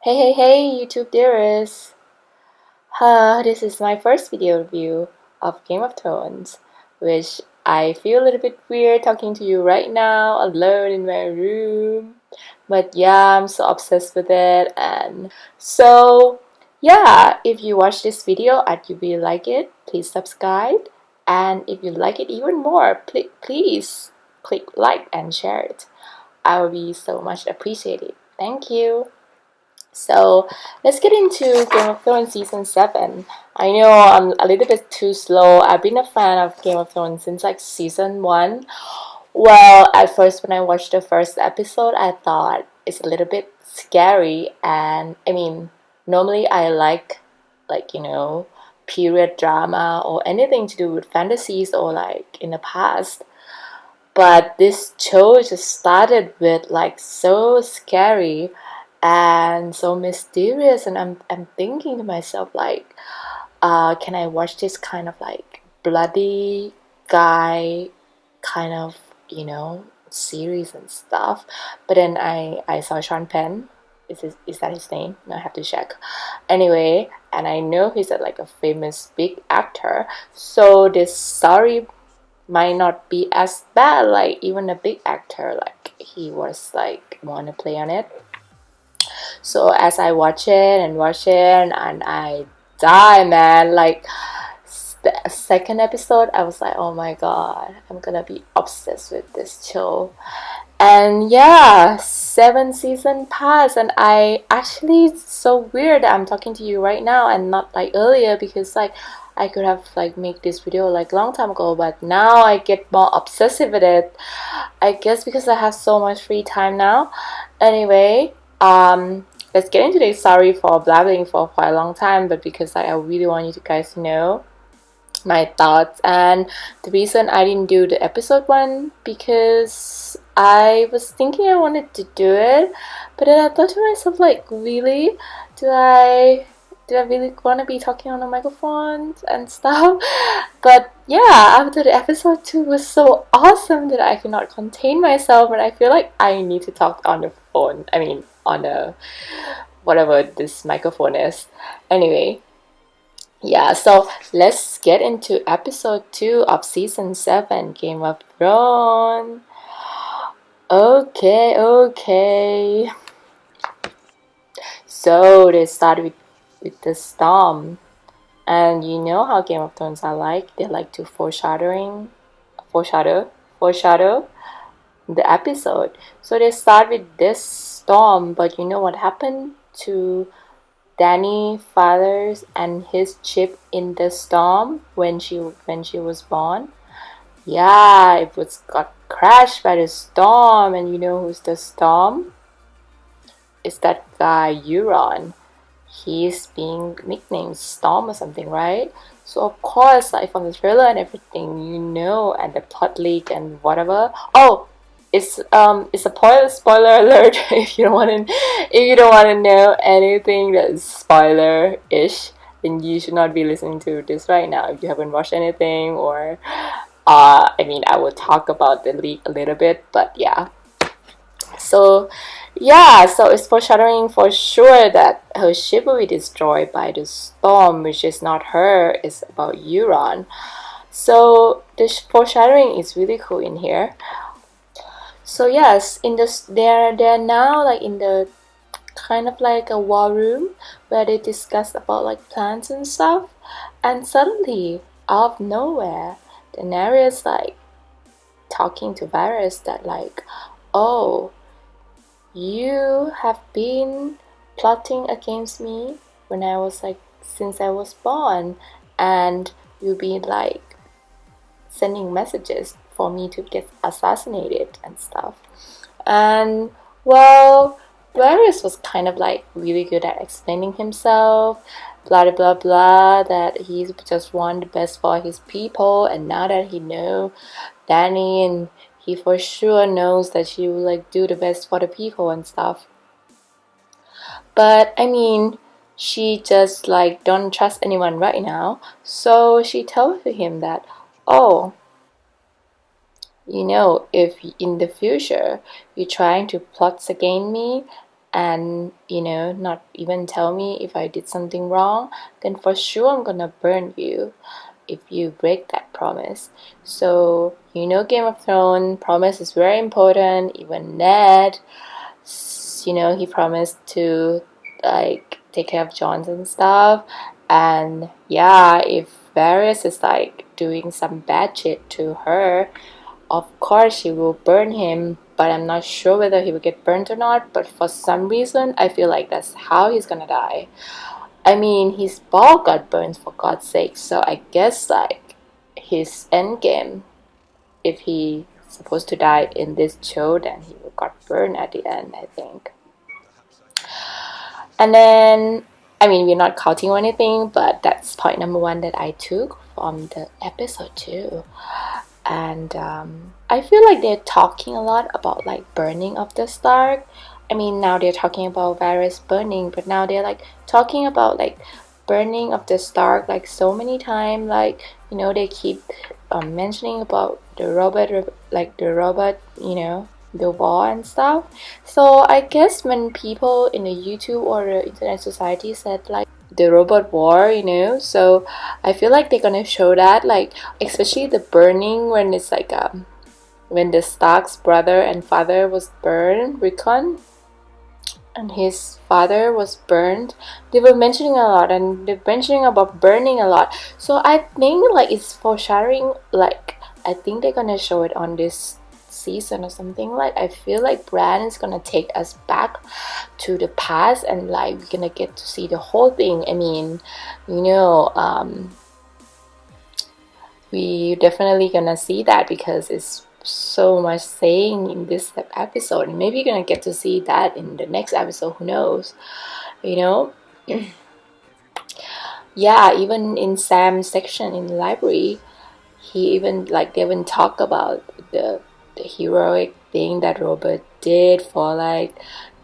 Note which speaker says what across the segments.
Speaker 1: Hey, YouTube dearest! This is my first video review of Game of Thrones, which I feel a little bit weird talking to you right now, alone in my room. But yeah, I'm so obsessed with it, and so yeah, if you watch this video and you really like it, please subscribe. And if you like it even more, please click like and share it. I will be so much appreciated. Thank you. So let's get into Game of Thrones season 7. I know I'm a little bit too slow. I've been a fan of Game of Thrones since like season 1. Well, at first when I watched the first episode, I thought it's a little bit scary, and I mean, normally I like period drama or anything to do with fantasies or like in the past. But this show just started with like so scary and so mysterious, and I'm thinking to myself like, can I watch this kind of like bloody guy kind of series and stuff? But then I saw Sean Penn. Is that his name? No, I have to check. Anyway, and I know he's like a famous big actor, so this story might not be as bad. Like even a big actor like he was like want to play on it. So as I watch it, and I die, man. Like the second episode, I was like, oh my god, I'm gonna be obsessed with this show. And yeah, 7 season passed, and I actually, it's so weird that I'm talking to you right now and not like earlier, because like I could have like make this video like long time ago, but now I get more obsessive with it. I guess because I have so much free time now. Anyway, let's get into this. Sorry for blabbing for quite a long time, but because I really want you guys to know my thoughts. And the reason I didn't do the episode 1, because I was thinking I wanted to do it, but then I thought to myself like, really, do I really want to be talking on a microphone and stuff? But yeah, after the episode 2 was so awesome that I could not contain myself, and I feel like I need to talk on the phone, I mean on the whatever this microphone is. Anyway, yeah, so let's get into episode 2 of season 7, Game of Thrones. Okay. So they start with the storm. And you know how Game of Thrones are like. They like to foreshadow the episode. So they start with this storm, but you know what happened to Dany fathers and his ship in the storm when she was born? Yeah, it was got crashed by the storm, and you know who's the storm? It's that guy Euron. He's being nicknamed Storm or something, right? So of course, like from the trailer and everything, and the plot leak and whatever. Oh, it's a spoiler alert. If you don't wanna know anything that is spoiler-ish, then you should not be listening to this right now. If you haven't watched anything, or I mean, I will talk about the leak a little bit, but yeah. So yeah, so it's foreshadowing for sure that her ship will be destroyed by the storm, which is not her, it's about Euron. So the foreshadowing is really cool in here. So yes, in this they're now like in the kind of like a war room where they discuss about like plans and stuff, and suddenly out of nowhere, Daenery is like talking to Varys that like, oh, you have been plotting against me when I was like, since I was born, and you've been like sending messages for me to get assassinated and stuff. And well, Varys was kind of like really good at explaining himself, blah blah blah, that he just want the best for his people, and now that he know Dany, and he for sure knows that she will like do the best for the people and stuff. But I mean, she just like don't trust anyone right now, so she told him that, oh, if in the future you're trying to plot against me, and not even tell me if I did something wrong, then for sure I'm gonna burn you if you break that promise. So Game of Thrones promise is very important. Even Ned, he promised to like take care of John and stuff. And yeah, if Varys is like doing some bad shit to her, of course she will burn him, but I'm not sure whether he will get burnt or not. But for some reason I feel like that's how he's gonna die. I mean, his ball got burned, for God's sake, so I guess like his end game, if he supposed to die in this show, then he got burned at the end, I think. And then, I mean, we're not counting or anything, but that's point number one that I took from the episode 2. And I feel like they're talking a lot about like burning of the Stark. I mean, now they're talking about Varys burning, but now they're like talking about like burning of the Stark like so many times. Like they keep mentioning about the robot, like the robot, the war and stuff. So I guess when people in the YouTube or the internet society said like the robot war, so I feel like they're gonna show that, like especially the burning when it's like when the Stark's brother and father was burned, Rickon, and his father was burned. They were mentioning a lot, and they're mentioning about burning a lot. So I think like it's foreshadowing, like I think they're gonna show it on this season or something. Like I feel like Bran is gonna take us back to the past, and like we're gonna get to see the whole thing. I mean, we definitely gonna see that because it's so much saying in this episode, and maybe you're gonna get to see that in the next episode, who knows. Yeah, even in Sam's section in the library, he even like they even talk about the heroic thing that Robert did for like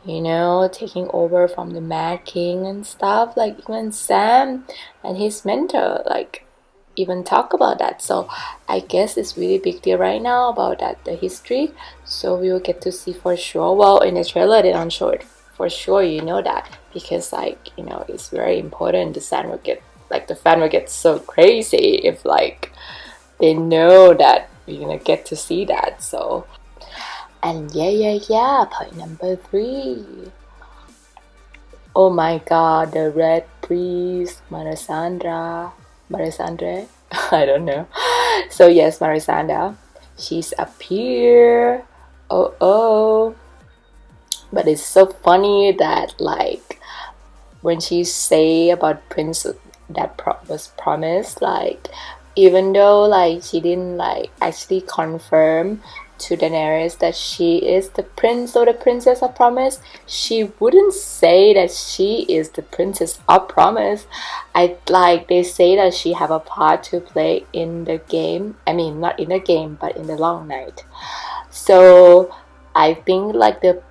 Speaker 1: taking over from the Mad King and stuff. Like even Sam and his mentor like even talk about that. So I guess it's really big deal right now about that, the history. So we will get to see for sure. Well, in the trailer they don't show it for sure, that, because like it's very important. The fan will get so crazy if like they know that we're gonna get to see that. So, and yeah, point number 3. Oh my god, the Red Priest, Melisandre, I don't know. So yes, Melisandre, she's up here. Oh, but it's so funny that like when she say about Prince that was promised, like even though like she didn't like actually confirm to Daenerys that she is the prince or the princess of promise, she wouldn't say that she is the princess of promise. They say that she have a part to play in the game. I mean, not in the game, but in the Long Night. So I think like the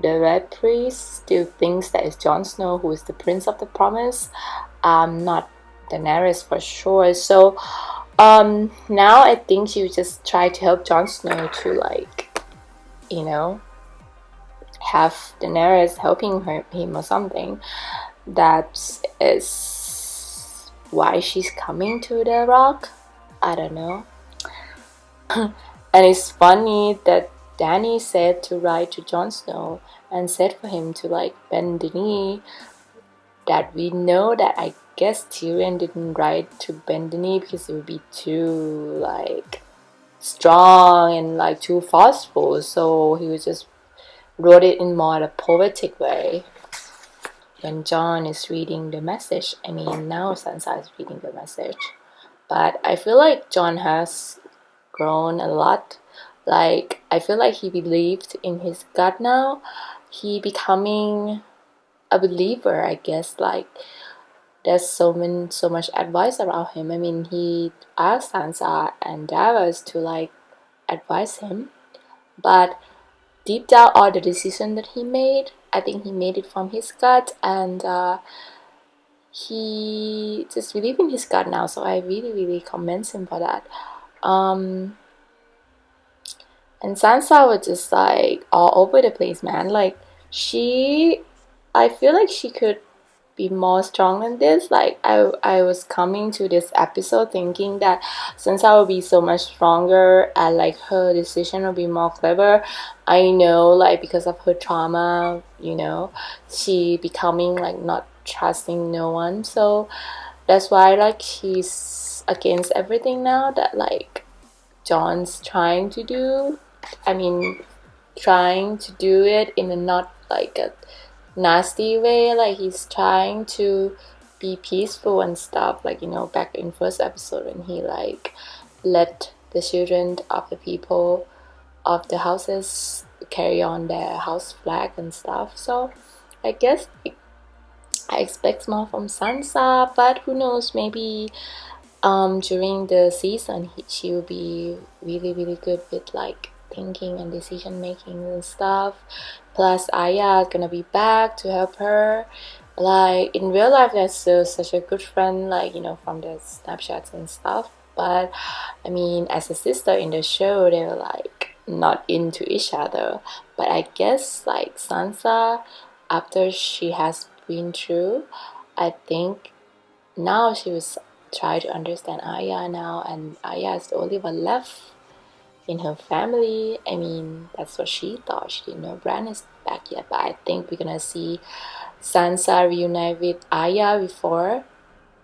Speaker 1: Red Priest still thinks that it's Jon Snow who is the prince of the promise, not Daenerys for sure. So now I think she would just try to help Jon Snow to like have Daenerys helping him or something. That is why she's coming to the rock. I don't know. And it's funny that Dany said to write to Jon Snow and said for him to like bend the knee. That we know that I guess Tyrion didn't write to bend the knee because it would be too like strong and like too forceful. So he was just wrote it in more a poetic way. When Jon is reading the message, I mean now Sansa is reading the message, but I feel like Jon has grown a lot. Like I feel like he believed in his gut now. He becoming a believer, I guess. Like there's so much advice around him. I mean, he asked Sansa and Davos to like advise him, but deep down, all the decision that he made, I think he made it from his gut, and he just believed in his gut now. So I really commend him for that. And Sansa was just like all over the place, man. Like I feel like she could be more strong than this. Like I was coming to this episode thinking that since I will be so much stronger and like her decision will be more clever. I know like because of her trauma, she becoming like not trusting no one. So that's why like she's against everything now that like John's trying to do. I mean, trying to do it in a not like a nasty way, like he's trying to be peaceful and stuff, like back in first episode when he like let the children of the people of the houses carry on their house flag and stuff. So I guess I expect more from Sansa, but who knows, maybe during the season she will be really really good with like thinking and decision making and stuff. Plus Arya is gonna be back to help her. Like in real life they're still such a good friend, like from the snapshots and stuff, but I mean as a sister in the show they were like not into each other. But I guess like Sansa, after she has been through, I think now she was try to understand Arya now, and Arya is the only one left in her family. I mean, that's what she thought. She didn't know Bran is back yet, but I think we're gonna see Sansa reunite with Arya before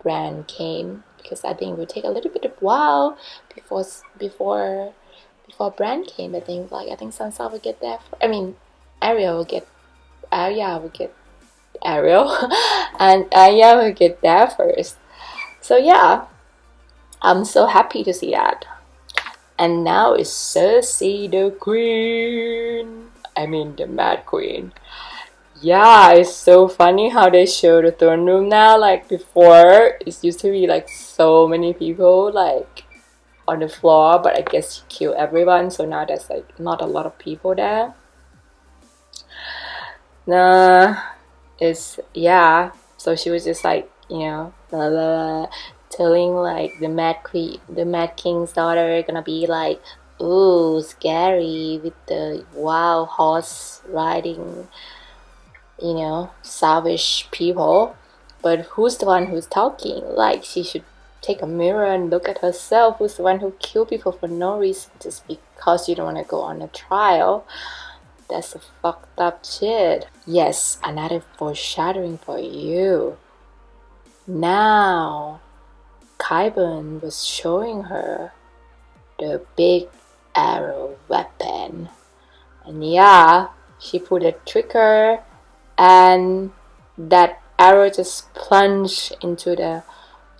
Speaker 1: Bran came, because I think it would take a little bit of while before Bran came. I think Sansa will get there. Arya will get Ariel, and Arya will get there first. So yeah, I'm so happy to see that. And now it's Cersei the Queen. I mean the Mad Queen. Yeah, it's so funny how they show the throne room now. Like before, it used to be like so many people like on the floor, but I guess she killed everyone, so now there's like not a lot of people there. So she was just like, blah, blah, blah, telling like the Mad King's daughter gonna be like, ooh, scary with the wild horse riding, savage people. But who's the one who's talking? Like she should take a mirror and look at herself. Who's the one who killed people for no reason just because you don't want to go on a trial? That's a fucked up shit. Yes, another foreshadowing for you. Now, Qyburn was showing her the big arrow weapon. And yeah, she pulled a trigger and that arrow just plunged into the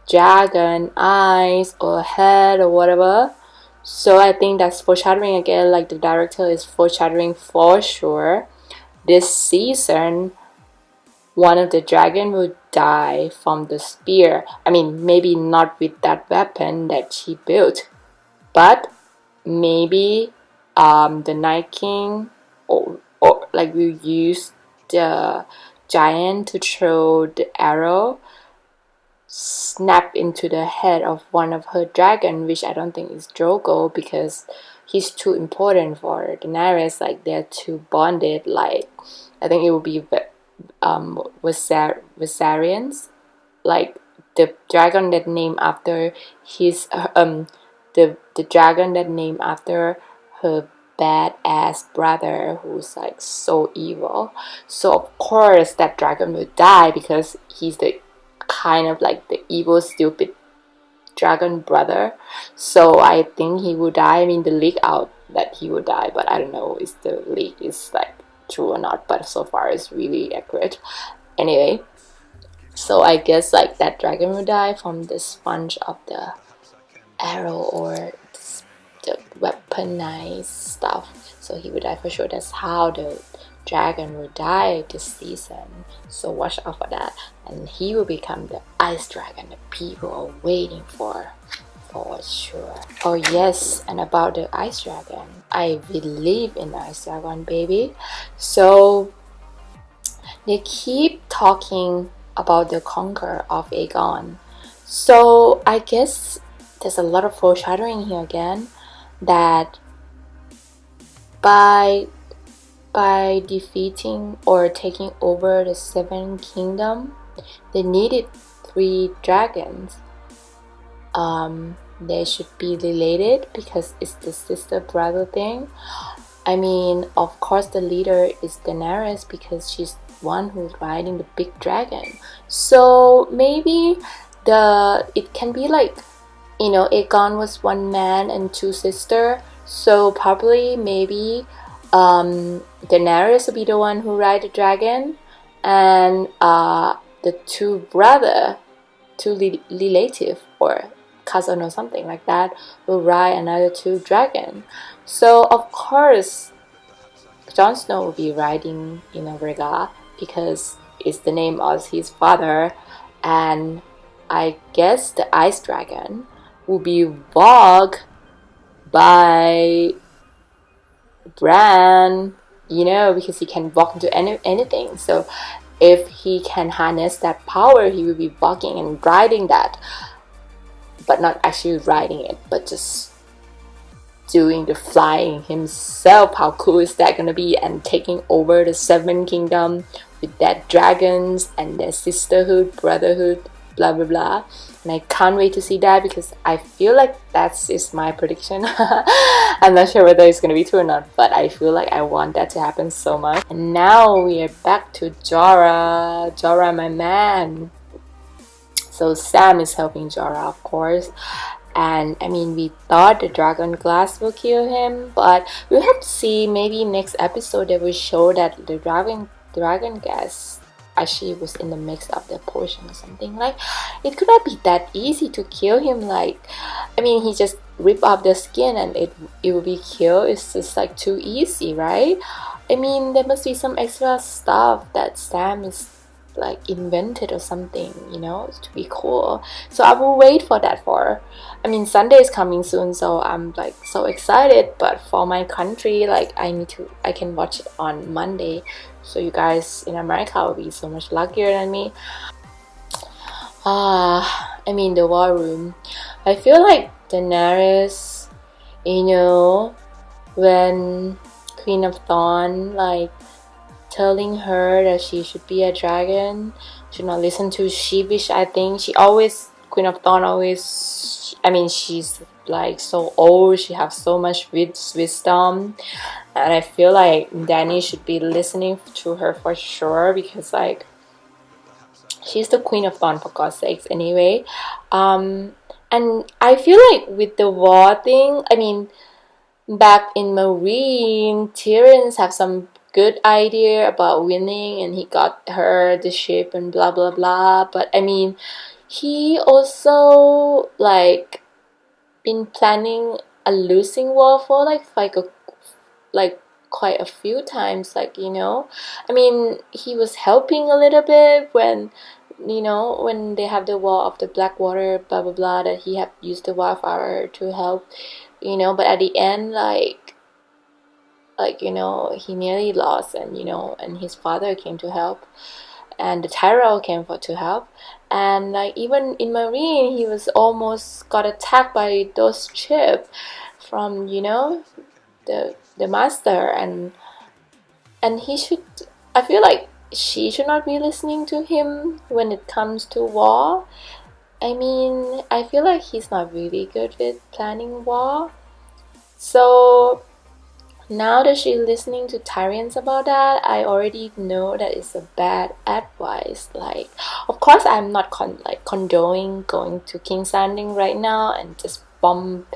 Speaker 1: dragon eyes or head or whatever. So I think that's foreshadowing again, like the director is foreshadowing for sure. This season, one of the dragon will die from the spear. I mean, maybe not with that weapon that she built, but maybe the Night King or like will use the giant to throw the arrow, snap into the head of one of her dragon, which I don't think is Drogo because he's too important for Daenerys. Like they're too bonded. Like I think it will be Viserions, like the dragon that named after his the dragon that named after her badass brother who's like so evil. So of course that dragon will die because he's the kind of like the evil stupid dragon brother. So I think he will die. I mean the leak out that he will die, but I don't know if the leak is like true or not, but so far it's really accurate. Anyway, so I guess like that dragon will die from the sponge of the arrow or the weaponized stuff. So he would die for sure. That's how the dragon will die this season. So watch out for that. And he will become the ice dragon that people are waiting for sure. Oh yes, and about the ice dragon, I believe in the ice dragon, baby. So they keep talking about the conqueror of Aegon. So I guess there's a lot of foreshadowing here again that by by defeating or taking over the Seven Kingdom, they needed 3 dragons. They should be related because it's the sister brother thing. I mean, of course the leader is Daenerys because she's one who's riding the big dragon. So maybe it can be like, you know, Aegon was 1 man and 2 sisters. So probably maybe Daenerys will be the one who ride the dragon, and the 2 brother, 2 relative or cousin or something like that will ride another 2 dragon. So of course Jon Snow will be riding, you know, Rhaegar because it's the name of his father, and I guess the ice dragon will be walked by Bran, you know, because he can walk into anything. So if he can harness that power, he will be walking and riding that, but not actually riding it, but just doing the flying himself. How cool is that gonna be? And taking over the Seven Kingdom with that dragons and their sisterhood, brotherhood, blah blah blah. And I can't wait to see that because I feel like is my prediction. I'm not sure whether it's gonna be true or not, but I feel like I want that to happen so much. And now we are back to Jorah, my man. So Sam is helping Jorah, of course. And I mean, we thought the dragon glass will kill him, but we'll have to see. Maybe next episode they will show that the dragon gas actually was in the mix of the potion or something. Like, it could not be that easy to kill him. Like, I mean, he just rip off the skin and it will be killed. It's just like too easy, right? I mean, there must be some extra stuff that Sam is like invented or something, you know, to be cool. So I will wait for that. I mean, Sunday is coming soon, so I'm like so excited. But for my country, like I can watch it on Monday. So you guys in America will be so much luckier than me. I mean, the war room. I feel like Daenerys, you know, when Queen of Dawn like telling her that she should be a dragon, should not listen to sheepish. I think Queen of Dawn always, I mean, she's like so old, she has so much wisdom, and I feel like Dany should be listening to her for sure because like she's the Queen of Dawn, for God's sakes, anyway. And I feel like with the war thing, I mean, back in Marine, Tyrion have some good idea about winning and he got her the ship and blah blah blah, but I mean, he also like been planning a losing war for like quite a few times, like, you know. I mean, he was helping a little bit when, you know, when they have the war of the Blackwater, blah blah blah, that he had used the wildfire to help, you know, but at the end, like, you know, he nearly lost, and, you know, and his father came to help, and the Tyrell came to help, and like even in Marine, he was almost got attacked by those ships from, you know, the master, and he should, I feel like she should not be listening to him when it comes to war. I mean, I feel like he's not really good with planning war. So now that she's listening to Tyrion about that, I already know that it's a bad advice. Like, of course, I'm not condoning going to King's Landing right now and just bombing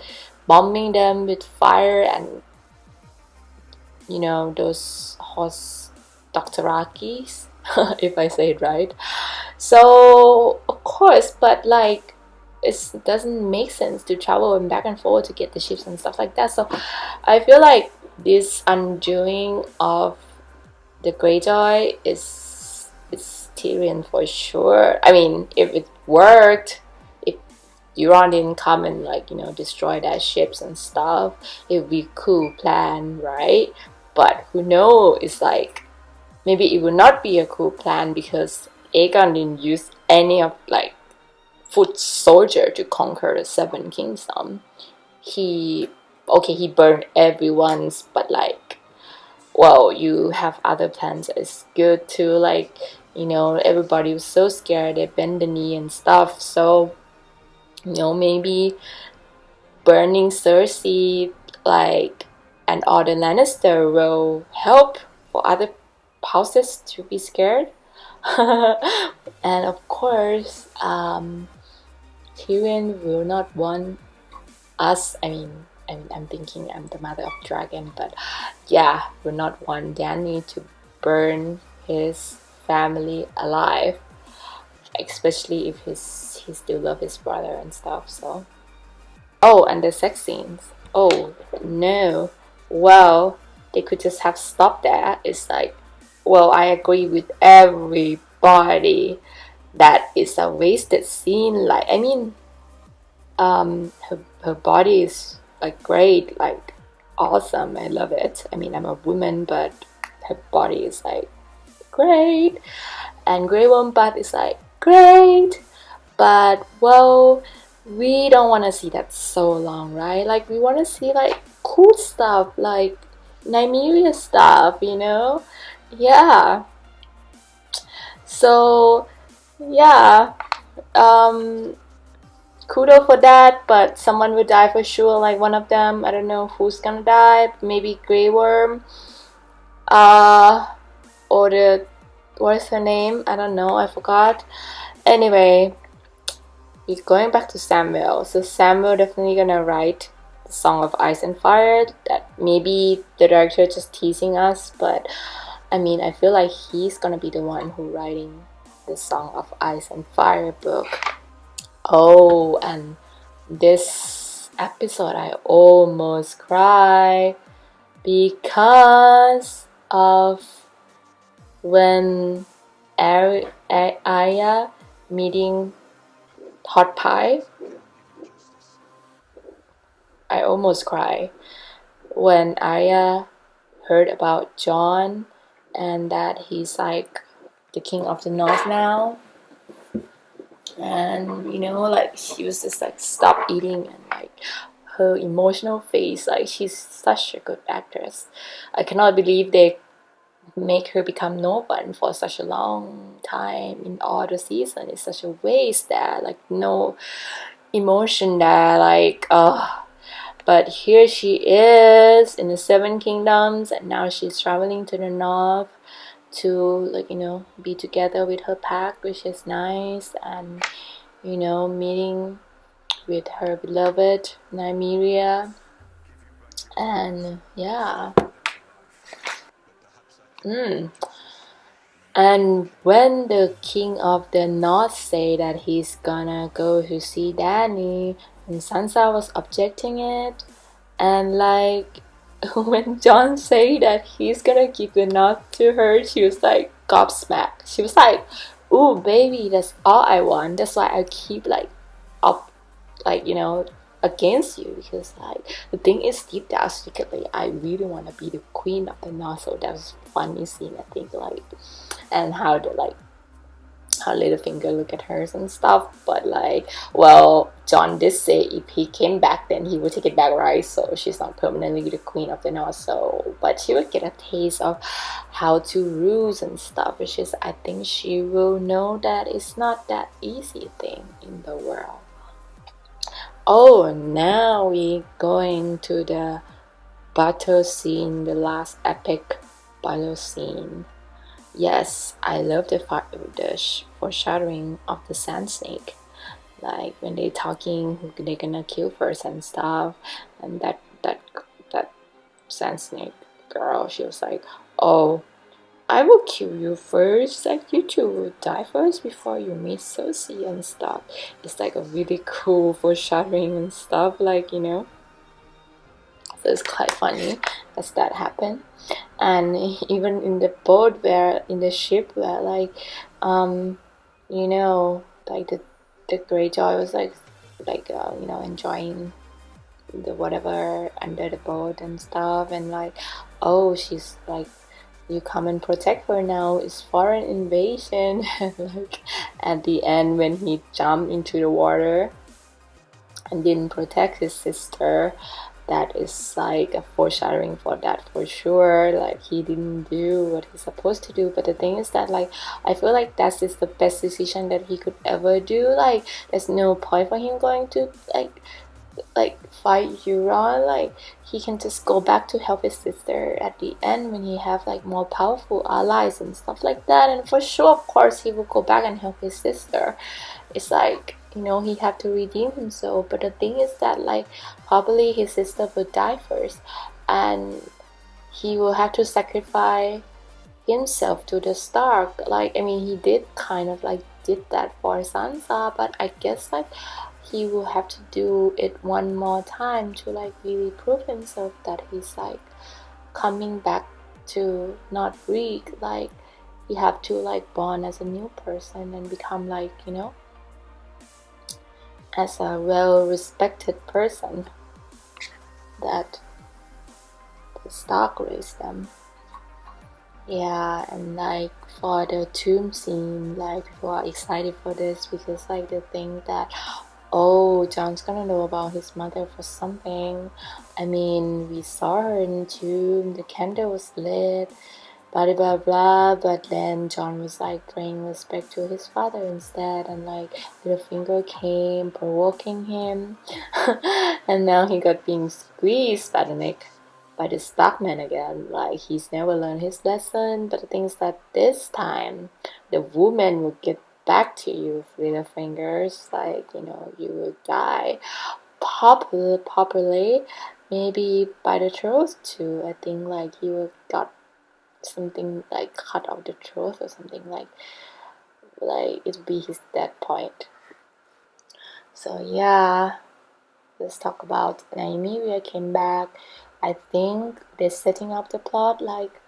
Speaker 1: them with fire and, you know, those horse Dothrakis, if I say it right. So of course, but like, it doesn't make sense to travel and back and forth to get the ships and stuff like that. So I feel like this undoing of the Greyjoy is Tyrion for sure. I mean, if it worked, if Euron didn't come and, like, you know, destroy that ships and stuff, it would be a cool plan, right? But who knows? It's like, maybe it would not be a cool plan because Aegon didn't use any of like foot soldier to conquer the Seven Kingdoms. He burned everyone's, but like, well, you have other plans, it's good too. Like, everybody was so scared, they bend the knee and stuff. So, maybe burning Cersei, like, and all the Lannister will help for other houses to be scared. And of course, Tyrion will not want us. I'm thinking I'm the mother of dragon, but yeah, will not want Dany to burn his family alive, especially if he still love his brother and stuff. So, oh, and the sex scenes. Oh no. Well, they could just have stopped that. It's like, well, I agree with everybody that is a wasted scene. Like, her body is like great, like awesome. I love it. I'm a woman, but her body is like great, and Grey Worm is like great. But well, we don't want to see that so long, right? Like, we want to see like cool stuff, like Nymeria stuff, Yeah. So yeah, kudo for that, but someone will die for sure. Like one of them, I don't know who's gonna die. Maybe Grey Worm, or what's her name? I don't know. I forgot. Anyway, we're going back to Samuel. So Samuel definitely gonna write the Song of Ice and Fire. That maybe the director just teasing us, but I feel like he's gonna be the one who writing the Song of Ice and Fire book. Oh, and this episode I almost cried because of when Arya meeting Hot Pie. I almost cried when Arya heard about Jon and that he's like the king of the north now. And like, she was just like stop eating, and like her emotional face, like she's such a good actress. I cannot believe they make her become no one for such a long time in all the season. It's such a waste there, like no emotion there, like but here she is in the Seven Kingdoms, and now she's traveling to the north to, like, be together with her pack, which is nice. And meeting with her beloved Nymeria. And yeah. And when the king of the north say that he's gonna go to see Dany, and Sansa was objecting it, and like when Jon say that he's gonna give the north to her, she was like gobsmacked. She was like, "Ooh, baby, that's all I want. That's why I keep like up, like, against you, because like the thing is, deep down secretly, I really want to be the queen of the north." So that was funny scene, I think, like, and how Littlefinger look at hers and stuff. But like, well, Jon did say if he came back, then he would take it back, right? So she's not permanently the queen of the north. So, but she would get a taste of how to rule and stuff, which is, I think she will know that it's not that easy thing in the world. Oh, now we going to the battle scene, the last epic battle scene. Yes, I love the foreshadowing of the Sand Snake. Like when they talking who they're gonna kill first and stuff, and that Sand Snake girl, she was like, "Oh, I will kill you first. Like, you two will die first before you meet Cersei and stuff." It's like a really cool foreshadowing and stuff, like, So it's quite funny as that happened. And even in the boat, where in the ship, where like like the Greyjoy was like enjoying the whatever under the boat and stuff, and like, oh, she's like, you come and protect her now, it's foreign invasion. Like at the end when he jumped into the water and didn't protect his sister, that is like a foreshadowing for that for sure. Like he didn't do what he's supposed to do, but the thing is that like I feel like that is the best decision that he could ever do. Like there's no point for him going to like fight Euron. Like he can just go back to help his sister at the end when he have like more powerful allies and stuff like that. And for sure, of course, he will go back and help his sister. It's like, you know, he have to redeem himself. But the thing is that like probably his sister will die first, and he will have to sacrifice himself to the Stark. Like I mean, he did kind of like did that for Sansa, but I guess like he will have to do it one more time to like really prove himself that he's like coming back to not weak. Like he have to like born as a new person and become like, you know, as a well respected person that the Stark raised them. Yeah, and like for the tomb scene, like people are excited for this because like they think that, oh, John's gonna know about his mother for something. I mean, we saw her in the tomb, the candle was lit, blah blah blah, but then John was like paying respect to his father instead, and like Littlefinger came provoking him, and now he got being squeezed by the neck by the Starkman again. Like he's never learned his lesson, but the thing is that this time the woman will get back to you with little fingers. Like, you know, you will die properly, maybe by the throat too. I think like he will got something like cut off the throat or something, like it will be his dead point. So yeah, let's talk about Nymeria came back. I think they're setting up the plot. Like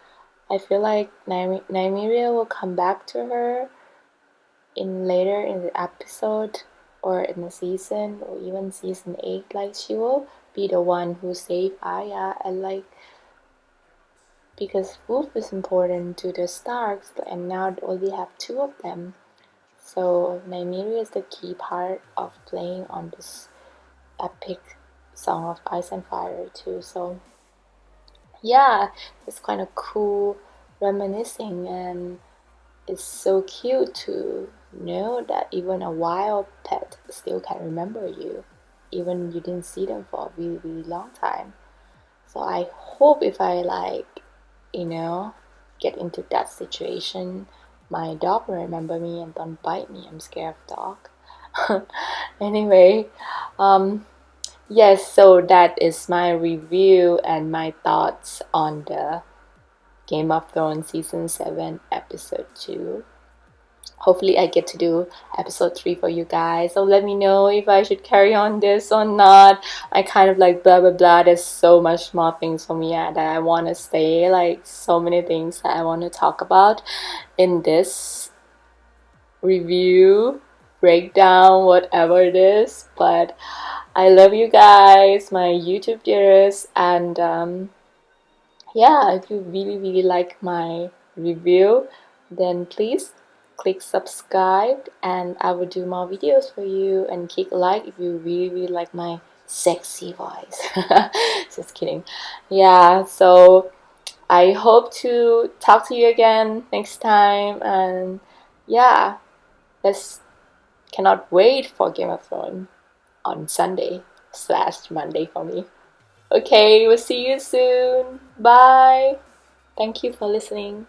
Speaker 1: I feel like Nymeria will come back to her in later in the episode or in the season or even season 8. Like she will be the one who saved Arya, and like because Wolf is important to the Starks and now they only have 2 of them. So Nymeria is the key part of playing on this epic Song of Ice and Fire too. So yeah, it's kind of cool reminiscing, and it's so cute to know that even a wild pet still can remember you, even you didn't see them for a really, really long time. So I hope if I like, you know, get into that situation, my dog will remember me and don't bite me. I'm scared of dog. Anyway, yes, so that is my review and my thoughts on the Game of Thrones Season 7 Episode 2. Hopefully I get to do episode 3 for you guys, so let me know if I should carry on this or not. I kind of like blah blah blah, there's so much more things for me that I want to say, like so many things that I want to talk about in this review, breakdown, whatever it is. But I love you guys, my YouTube dearest, and yeah, if you really like my review, then please click subscribe and I will do more videos for you, and click like if you really like my sexy voice. Just kidding. Yeah, so I hope to talk to you again next time, and yeah, let's cannot wait for Game of Thrones on Sunday/Monday for me. Okay, we'll see you soon. Bye. Thank you for listening.